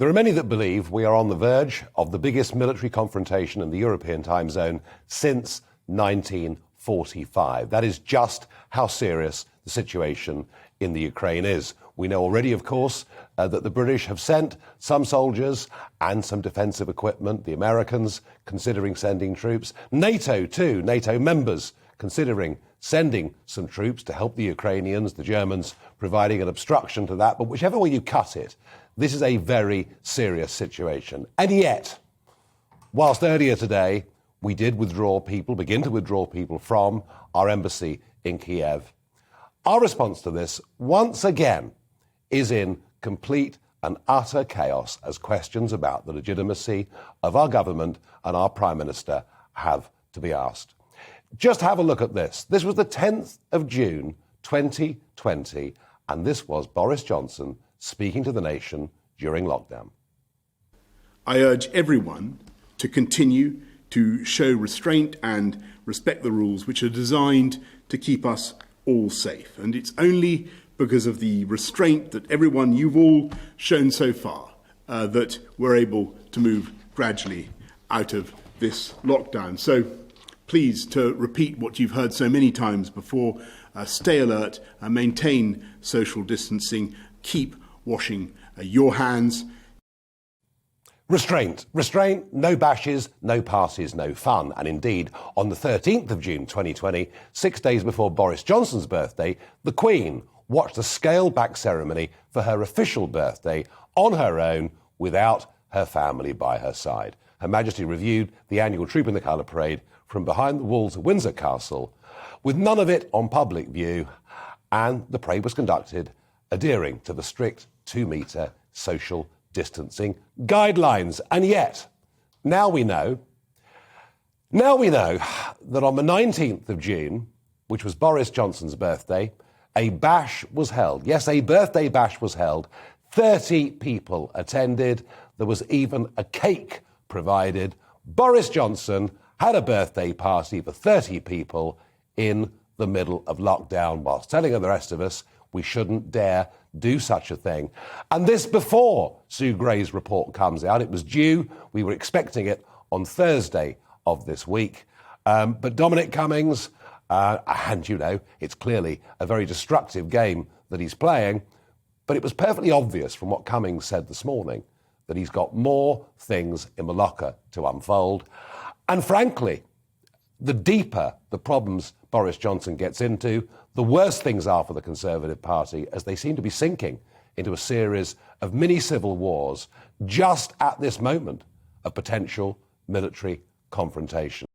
There are many that believe we are on the verge of the biggest military confrontation in the European time zone since 1945. That is just how serious the situation in the Ukraine is. We know already, of course, that the British have sent some soldiers and some defensive equipment, the Americans considering sending troops, NATO too, NATO members considering sending some troops to help the Ukrainians, the Germans providing an obstruction to that. But whichever way you cut it, this is a very serious situation. And yet, whilst earlier today we did begin to withdraw people from our embassy in Kiev, our response to this, once again, is in complete and utter chaos as questions about the legitimacy of our government and our Prime Minister have to be asked. Just have a look at this. This was the 10th of June, 2020, and this was Boris Johnson speaking to the nation during lockdown. I urge everyone to continue to show restraint and respect the rules which are designed to keep us all safe. And it's only because of the restraint that you've all shown so far, that we're able to move gradually out of this lockdown. So please, to repeat what you've heard so many times before, stay alert, maintain social distancing, keep washing your hands. Restraint, no bashes, no parties, no fun. And indeed, on the 13th of June 2020, 6 days before Boris Johnson's birthday, the Queen watched a scaled-back ceremony for her official birthday on her own without her family by her side. Her Majesty reviewed the annual Troop in the Colour parade from behind the walls of Windsor Castle, with none of it on public view, and the parade was conducted adhering to the strict 2-metre social distancing guidelines. And yet, now we know that on the 19th of June, which was Boris Johnson's birthday, a bash was held. Yes, a birthday bash was held. 30 people attended. There was even a cake provided. Boris Johnson had a birthday party for 30 people in the middle of lockdown, whilst telling the rest of us we shouldn't dare do such a thing. And this before Sue Gray's report comes out. It was due. We were expecting it on Thursday of this week. But Dominic Cummings, and you know, it's clearly a very destructive game that he's playing, but it was perfectly obvious from what Cummings said this morning that he's got more things in the locker to unfold. And frankly, the deeper the problems Boris Johnson gets into, the worse things are for the Conservative Party, as they seem to be sinking into a series of mini-civil wars just at this moment of potential military confrontation.